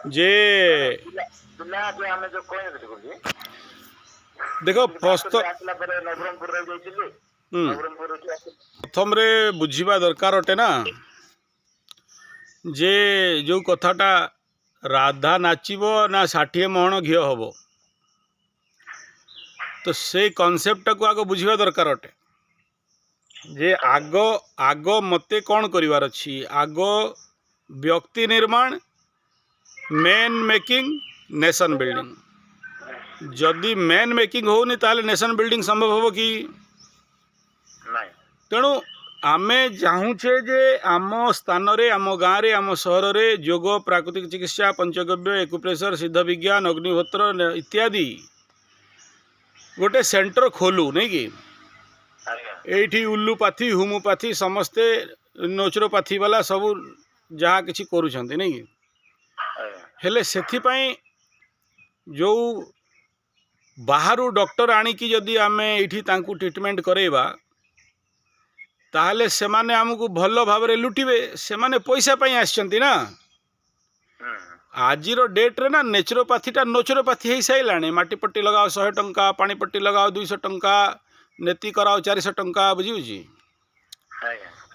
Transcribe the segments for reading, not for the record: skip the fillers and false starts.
जे ପିଲା ଯେ ଆମେ ଯୋଉ କହିନଥିଲି ବୋଲି ଦେଖ ପ୍ରସ୍ତ ଆସିଲା ପରେ ନବରଙ୍ଗପୁର ଯାଇଥିଲି। ନବରଙ୍ଗପୁର प्रथम रे बुझिबा दरकार अटे ना जे जो कथाटा राधा नाचिबो ना 60 मोहन घी हम तो से कॉन्सेप्ट को आग बुझिबा दरकार अटे जे आग आग मते कौन करिवार अछि आग व्यक्ति निर्माण मैन मेकिंग नेशन बिल्डिंग जदि मैन मेकिंग होनी ताले नेशन बिल्डिंग संभव हो कि नहीं तेणु आमे चाहूचे जे आम स्थान रे आम गाँव रे आम सहर रे योग प्राकृतिक चिकित्सा पंचगव्य एक्युप्रेशर सिद्ध विज्ञान अग्निहोत्र इत्यादि गोटे सेंटर खोलू नहीं कि एठी उल्लूपाथी होम्योपाथी समस्ते नेचुरोपाथी वाला सब जहाँ किसी करुँच नहीं कि हेले सेथिपाई जो बाहरु डॉक्टर आनिकी जदि आमे एठी तांकु ट्रीटमेंट करेबा ताहले सेमाने हमको भल भाव लुटिबे सेमाने पैसा पाई आछंती ना आजिर डेट रे ना नेचुरोपाथीटा नोचुरोपाथी हो साराणी माटीपट्टी लगाओ 100 टंका पानीपट्टी लगाओ 200 टंका नेति कराओ 400 टंका बुझी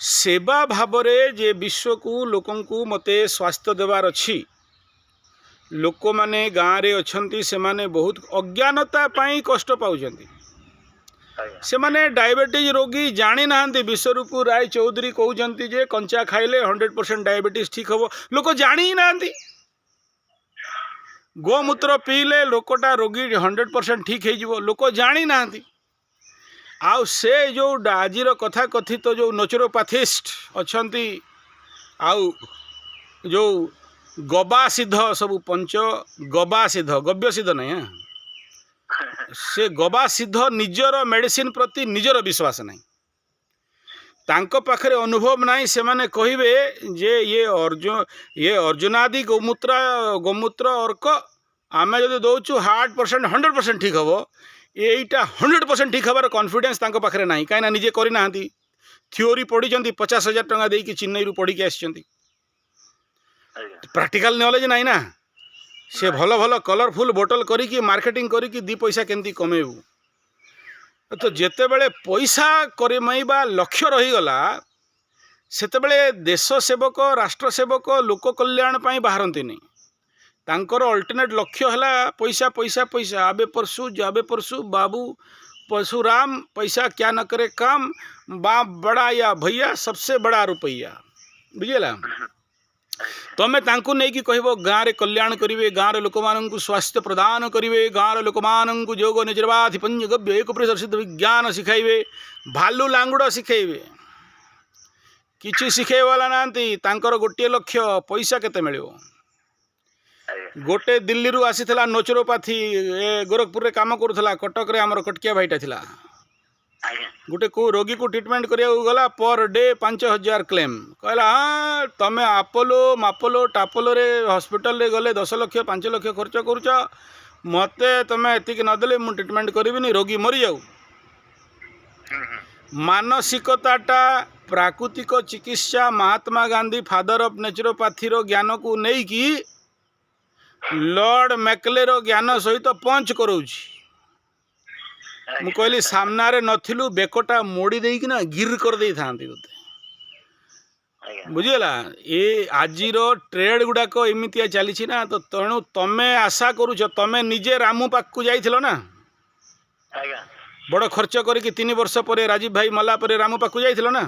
सेवा भाव जे विश्व को लोकं को मते स्वास्थ्य देवार अच्छी लोक माने गाँव रे अछंती से माने बहुत अज्ञानता पाई कष्ट पाउछंती से माने डायबिटीज रोगी जानी नाहंती विश्वरूप राय चौधरी कहउछंती जे कंचा खाइले 100% डायबिटीज ठीक हबो लोक जानी नाहंती गोमूत्र पीले लोकटा रोगी 100% ठीक हो लोक जानी नाहंती आउ से जो आजिर कथा कथित तो जो नेचुरोपैथिस्ट अछंती आउ जो गबा सिद्ध सब पंच गबा सिद्ध गव्य सिद्ध नहीं से गबा सिद्ध निजर मेडिसिन प्रति निजर विश्वास नहीं तांको पाखरे अनुभव नहीं से माने कहिबे जे ये अर्जुनादि गोमूत्र अर्क आमे जदि दौचु 100% ठीक हम यहीटा 100% ठीक हबार कॉन्फिडेंस तांको पाखरे नहीं कहीं निजे करना थ्योरी पढ़ी 50,000 टंका देकी चेन्नई रु पढ़ी आसी प्रैक्टिकल नॉलेज नहीं ना से भल भल कलरफुल बोतल करी मार्केटिंग करी 2 पैसा केमती कमेबू तो जेते बेले पैसा करेबा लक्ष्य रहीगला सेतेबेले देश सेवक राष्ट्र सेवक लोक कल्याण पाई बाहरती नहीं तांकर अल्टरनेट लक्ष्य है पैसा पैसा पैसा आबे परसू बाबू परशुराम पैसा क्या न करे काम बाप बड़ा या भैया सबसे बड़ा रुपया बुझेला तमें तांकु नहीं कि कहबो गाँव रे कल्याण करिवे गाँव रे लोक माननकु स्वास्थ्य प्रदान करिवे गाँव रे लोक माननकु योग निजरवाधि पंचगव्य एक्युप्रेशर सिद्ध विज्ञान शिखाइबे भालू लांगुड़ शिखाइबे किछि शिखाइ वाला नांती तांकर गोटे लक्ष्य पैसा केते मिलियो गोटे दिल्ली रु आसीथिला नेचुरोपैथी गोरखपुर रे काम करूथला कटक रे हमर कटकिया भाईटा थिला गोटे को रोगी को ट्रीटमेंट करिया गला पर डे 5,000 क्लेम कहला हाँ तमें आपोलो मापोलो टापोलो रे हॉस्पिटल रे गले 10 लाख 5 लाख खर्च करुच मते तमें एतिक नदेले मु ट्रीटमेंट करिबिनी रोगी मरी जाऊ मानसिकताटा प्राकृतिक चिकित्सा Mahatma Gandhi father of naturopathy रो ज्ञान को नहीं कि लॉर्ड मैकले रो ज्ञान सहित पंच करोछि मु कहली सामना रे नथिलु बेकोटा मोड़ी देई कि ना गिर कर दे थांती बुझीला ये आजिर ट्रेड गुड़ाक एमतिया चली ना तो तेणु तमें आशा करुच तमें निजे रामू पाक जाइथिलो ना बड़ खर्च करके 3 वर्ष पर राजीव भाई मला पर रामू पाक जाइथिलो ना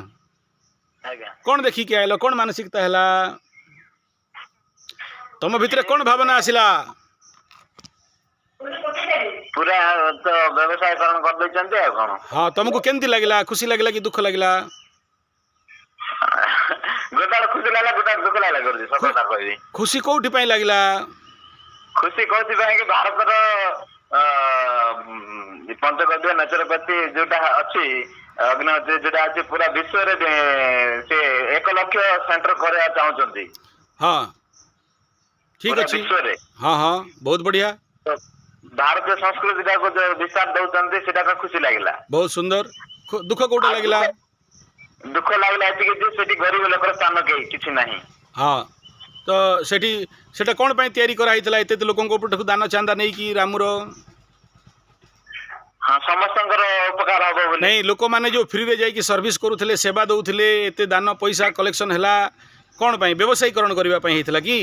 कौन देखिक आइल कौन मानसिकता है तुम भितर कौन भावना आसिला पूरा तो व्यवसायकरण कर देचंते आ कोन हां तुमको केंती लागला खुशी लागला कि दुख लागला गोटा खुशी लागला गोटा दुख लागला कर सब कथा कहबी खुशी कोठी पई लागला खुशी कोठी पई कि भारत रो पंचगव्य नेचुरोपैथी जोटा अछि अग्निहोत्री जोटा अछि पूरा विश्व रे से 1 लाख सेंटर करे चाहउचंती हां ठीक अछि हां हां बहुत बढ़िया भारतीय संस्कृति को जो विस्तार दौरान सेटा का खुशी लागला बहुत सुंदर दुख कोटा लागला दुख लागला एति कि सेठी गरीब लोकर स्थान के किछि नाही हां तो सेठी सेटा कौन पाई तैयारी कराइला एत लोक दान चांदा नहीं कि रामुर हाँ समस्तଙ୍କର ଉପକାର ହବ ବୋଲି नहीं लोक मैंने जो फ्री रे जाइए सर्विस करुले सेवा दौले एत दान पैसा कलेक्शन है कौन पाई व्यवसायीकरण करने कि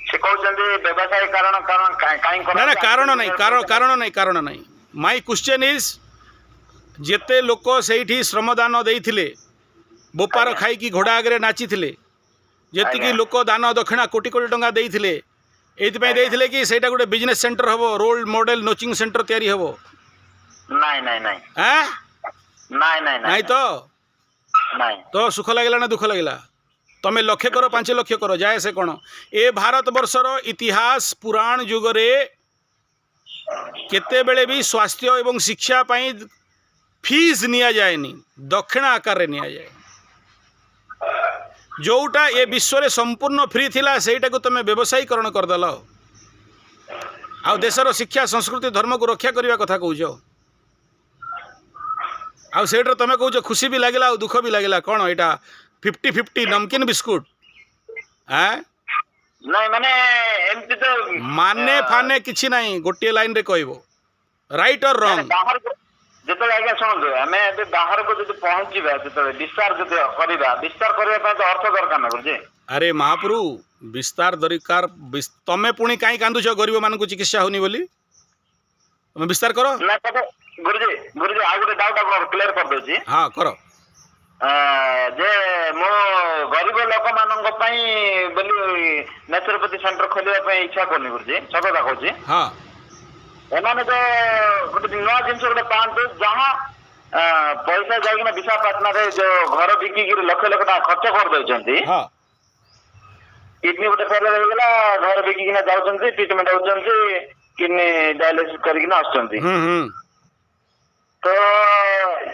ସେ କହୁଛନ୍ତି ବ୍ୟବସାୟ କାରଣ କାହିଁ ना ना कारण नहीं कारण नहीं माय क्वेश्चन इज जेते लोक सेठी श्रमदान देइथिले बोपार खाई घोड़ा आगे नाची जेतिकी लोक दान दक्षिणा कोटी कोटी टंका देइथिले एइथिपाई देइथिले कि सेटा गोटे बिजनेस सेंटर हबो रोल मॉडल कोचिंग सेंटर तैयारी हबो ନାଇଁ ନାଇଁ ନାଇଁ हां ନାଇଁ ନାଇଁ नहीं तो ନାଇଁ तो सुख लगे ना दुख लगे तमें लक्ष्य कर 5 लक्ष कर जाए से कौन ए भारत वर्षर इतिहास पुराण जुगरे केते बेले भी स्वास्थ्य एवं शिक्षा पाई फीस निया जाएनी दक्षिणा आकार निया जाए जोटा ए विश्व रे संपूर्ण फ्री थिला सेटा को तमें व्यवसायीकरण करदेल आ देशर शिक्षा संस्कृति धर्म को रक्षा करने कथा कौच आ सेटा तमें कौच खुशी भी लगे दुख भी लगे कौन यहाँ 50-50 नमकीन बिस्कुट ନାଇଁ ମାନେ ଏମିତି ତ माने फाने किछि नहीं गोटे लाइन रे कहबो राइट और रॉन्ग ବାହାରକୁ ଯେତେବେଳେ ଆଜ୍ଞା ଶୁଣନ୍ତୁ ଆମେ ଏବେ ବାହାରକୁ ଯଦି ପହଞ୍ଚିବା ଯେତେବେଳେ ବିସ୍ତାର ଯଦି ବିସ୍ତାର କରିବା ପାଇଁ ତ ଅର୍ଥ ଦରକାର ନା ଗୁରୁଜୀ अरे महाप्रभु विस्तार दरकार तमें पुणी कहीं कांदुछ गरीब मानक चिकित्सा होनी बोली तुम विस्तार करो ନା କଥା ଗୁରୁଜୀ ଆଉ ଗୋଟେ ଡାଉଟ୍ ଆପଣଙ୍କର କ୍ଲିୟର କରିଦେଉଛି हाँ करो ଯେ ମୁଁ ଗରିବ ଲୋକମାନଙ୍କ ପାଇଁ ବୋଲି ନ୍ୟାଚୁରୋପାଥି ସେଣ୍ଟର ଖୋଲିବା ପାଇଁ ଇଚ୍ଛା କରୁନି ଗୁରୁଜୀ ସତ କଥା କହୁଛି हाँ ଏମାନେ ତ ଗୋଟେ ନୂଆ ଜିନିଷ ଗୋଟେ ପାଆନ୍ତୁ ଯାହା ପଇସା ଯାଇକିନା ବିଶାଖାପାଟଣାରେ ଯୋଉ ଘର ବିକିକିରି ଲକ୍ଷ ଲକ୍ଷ ଟଙ୍କା ଖର୍ଚ୍ଚ କରିଦେଉଛନ୍ତି हाँ କିଡନୀ ଗୋଟେ ଫେଲର ହେଇଗଲା ଘର ବିକିକିନା ଯାଉଛନ୍ତି ଟ୍ରିଟମେଣ୍ଟ ହେଉଛନ୍ତି କିଡନୀ ଡାୟାଲିସିସ୍ କରିକିନା ଆସୁଛନ୍ତି ତ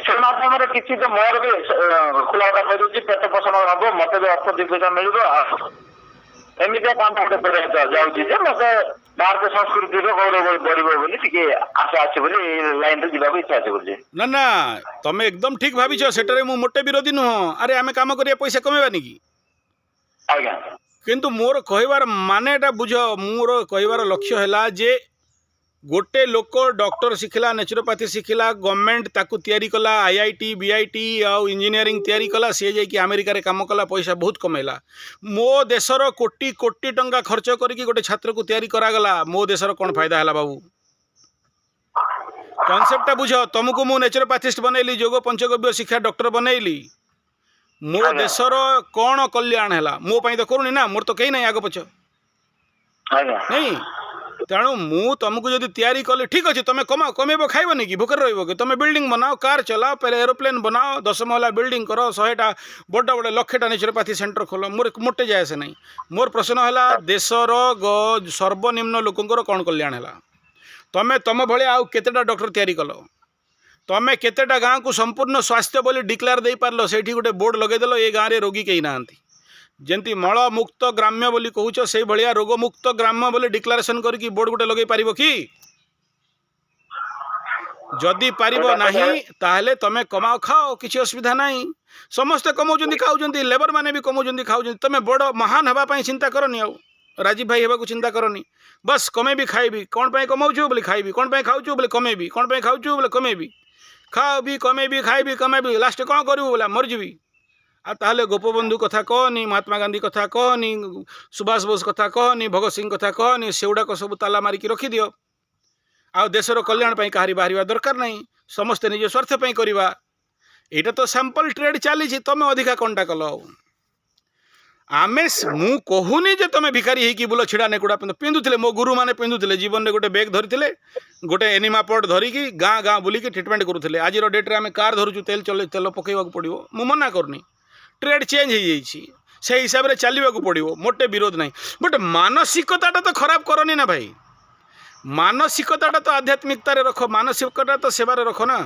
ସେ ମାଧ୍ୟମରେ କିଛି ତ ମୋର ବି ଖୋଲା କହିଦେଉଛି ପେଟ ପୋଷଣ ହବ ମତେ ବି ଅର୍ଥ 2 ପଇସା ମିଳିବ ଏମିତିଆ କାମ ଗୋଟେ କରିବାକୁ ଯାଉଛି ଯେ ମତେ ଭାରତୀୟ ସଂସ୍କୃତିର ଗୌରବ ବଢିବ ବୋଲି ଟିକେ ଆଶା ଅଛି ବୋଲି ଏଇ ଲାଇନରେ ଯିବାକୁ ଇଚ୍ଛା ଅଛି ବୋଲି ना ना तमें एकदम ठीक भाविछ सेटरे मु मोटे विरोधी नुह अरे आमे काम करिया पैसा कमेबानी कि ଆଜ୍ଞା किंतु मोर कहबार मानेटा बुझ मोर कहबार लक्ष्य है जे गोटे लोक डॉक्टर शिखला नेचुरोपैथी शिखला गवर्नमेंट ताकू तैयारी कला आईआईटी बीआईटी आउ इंजीनियरिंग तैयारी कला सी जाकि अमेरिका रे काम कला पैसा बहुत कमेला मो देशर कोटी कोटी टंका खर्च करके गोटे छात्र को तैयारी करागला मो देशर कौन फायदा है बाबू कॉन्सेप्टा बुझ तुमको मु नेचुरोपैथिस्ट बनैली जोग पंचगव्य शिक्षा डॉक्टर बनैली मो देशर कौन कल्याण है मो पाई तो करूनी ना मोर तो कहीं नहीं आग पछ ଆଜ୍ଞା नहीं तेणु मु तुमको जब तैयारी कले ठीक अच्छे तुम कमाओ कमेब खाइबनी कि भूखे रही कि तुम बिल्डिंग बनाओ कार चलाओ पहले एरोप्लेन बनाओ 10 महला बिल्डिंग करो 100टा बड़ बड़े 1,00,000टा नेचुरोपैथी सेंटर खोल मोर मोटे जाए से नहीं मोर प्रश्न है देशर सर्वनिम्न लोकंर कौन कल्याण है तुम तुम भाया आउ केतेटा डॉक्टर तैयारी कल तुम केतेटा गाँव को संपूर्ण स्वास्थ्य बोली डिक्लेयर दे पार्ल से गोटे बोर्ड लगेदेल ये गाँव में रोगी कहीं ना जमती मल मुक्त ग्राम्य बोली कहूच से भाया रोग मुक्त ग्राम्य बोली डिक्लेरेशन करके बोर्ड गोटे लगे पार कि जदि पारिब नहीं ताहले तमें कमाओ खाओ किसी असुविधा नहीं समस्ते कमाउं खाऊं लेबर माने भी कमाउं खाऊं तुम बड़ महान हवाई चिंता करनी आउ राजीव भाई होगा चिंता करनी बस कमेबी खाइबी कौन पे कमाऊँ बोले खाइबी कौन पे खाऊँ बोले कमेबी कौन पे खाऊँ बोले कमेबी खाओ कमेबी खाइबी कमेबी लास्ट कौन करू बोला मरजीबी आ ताहले गोपबंधु कथा कहनी महात्मा गांधी कथा कहनी सुभाष बोस कथा कहनी भगत सिंह कथा कहनी सेगुड़ाक सब ताला मारिकी रखिदियो आ देशर कल्याण पाई कहारी बाहर दरकार नहीं समस्ते निज स्वार्थ पाई करवा यहाँ तो सैंपल ट्रेड चली तुम अधिका कंटा कल आमे मु कहूनी जे तुम भिखारी होगी बुल छिड़ा नेकुड़ा पिंधुले मो गुरु मैंने पिंधुले जीवन में गोटे बैग धरी गोटे एनिमा पट धरिकी गाँ गाँ बुलिकी ट्रिटमेंट करुले आज डेट्रे आम कार धरुचु तेल पकईवा पड़ो मु मना करनी ट्रेड चेंज हो जाइए से हिसाब से चलने को पड़ो मोटे विरोध नहीं बट मानसिकता तो खराब करनी ना भाई मानसिकता तो आध्यात्मिकतार रख मानसिकता तो सेवार रख ना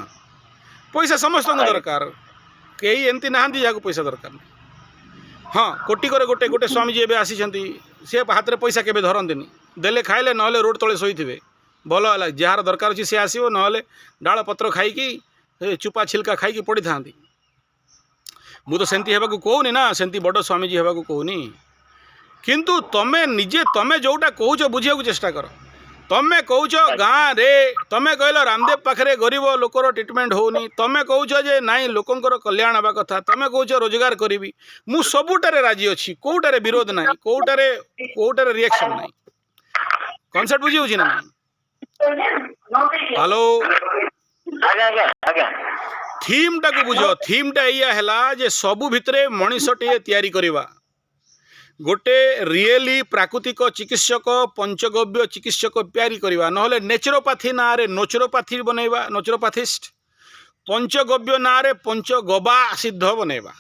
पैसा समस्त दरकार कई एमती ना जहाँ पैसा दरकार हाँ कोटी करे गोटे गोटे स्वामीजी एवं आसी सी हाथ में पैसा केवे धरती देले खाइले ना रोड तले शोथे भल है जार दरकार अच्छी सी आसो ना डाल पत्र खाई चुपा छिलका खाई पड़ी था मु तो सेमती हेबाकू कहूनी ना, सेमती बड़ स्वामीजी हेबाकू कहूनी, किंतु तमे निजे तमे जोटा कहूच बुझिया चेष्टा कर। तमे कहूच गाँ रे तमे कहल रामदेव पाखे गरीब लोकर ट्रिटमेंट होनी, तमे कहूच जे नाई लोकंकर कल्याण हवा कथा, तमे कहूच रोजगार करी, मु सबुटारे राजी अच्छी, कोटारे विरोध ना, कोटारे रिएक्शन ना। कॉन्सेप्ट बुझी होची ना? हेलो थीम टा को बुझ, थीम टा या हैला जे सबु भितरे मनीषटे तैयारी करिवा, गोटे रियली प्राकृतिक चिकित्सक पंचगव्य चिकित्सक तैयारी करवा, नहले नेचुरोपैथी ना रे नेचुरोपैथी बनैबा, नेचुरोपैथिस्ट पंचगव्य ना रे पंचगबा सिद्ध बनैबा,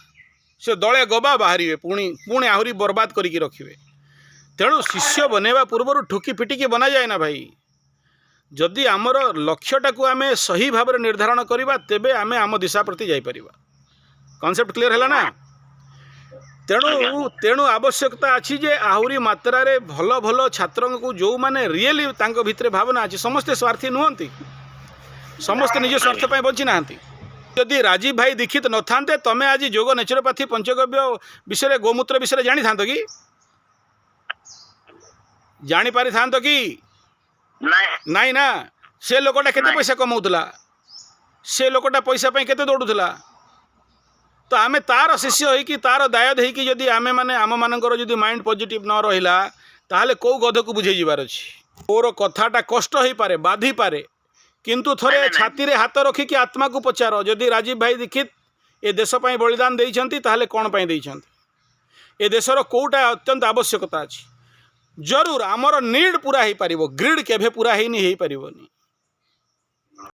से दले गबा बाहरिवे पुणी पुणी आहुरी बर्बाद करिकी रखिवे। तेणु शिष्य बनैबा पूर्व ठुकी पिटिकी बना जाए ना भाई। जदि आमर लक्ष्यटा को आमे सही भाव निर्धारण करवा तेबे आमे आम दिशा प्रति जाई परिबा। कॉन्सेप्ट क्लियर हैला ना? तेणु तेणु आवश्यकता अच्छी जे आहुरी मात्रा रे भल भल छात्र को जो माने रियली तांको भितरे भावना अच्छी, समस्ते स्वार्थी नुहंती, समस्ते निज स्वार्थ पर बंची नाहंती। जदि राजीव भाई दीक्षित न थांते तमे आज जोग नेचुरोपैथी पंचगव्य विषय गोमूत्र विषय जानी थांतो कि जानी पारि थांतो कि नाई ना? से लोकटा केते पैसा कमाउतला, से लोकटा पैसा पई केते दौड़ुतला, तो आमे तार शिष्य होइकी तार दायद होइकी जदि आमे माने आम मानकर जदि माइंड पॉजिटिव न रहिला ताहले को गध को बुझे जिबार अछि। मोर कथाटा कष्ट होई पारे, बाधी पारे, किंतु थोड़े छाती रे हाथ रखिकी आत्मा को पचार, जदि राजीव भाई दीक्षित ए देश पई बलिदान देइछंती ताहले कोन पई देइछंती, ए देशर कोटा अत्यंत आवश्यकता अछि। जरूर आमर नीड पूरा हो पारिबो, ग्रिड केभे पूरा हेनी हेई पारिबोनी।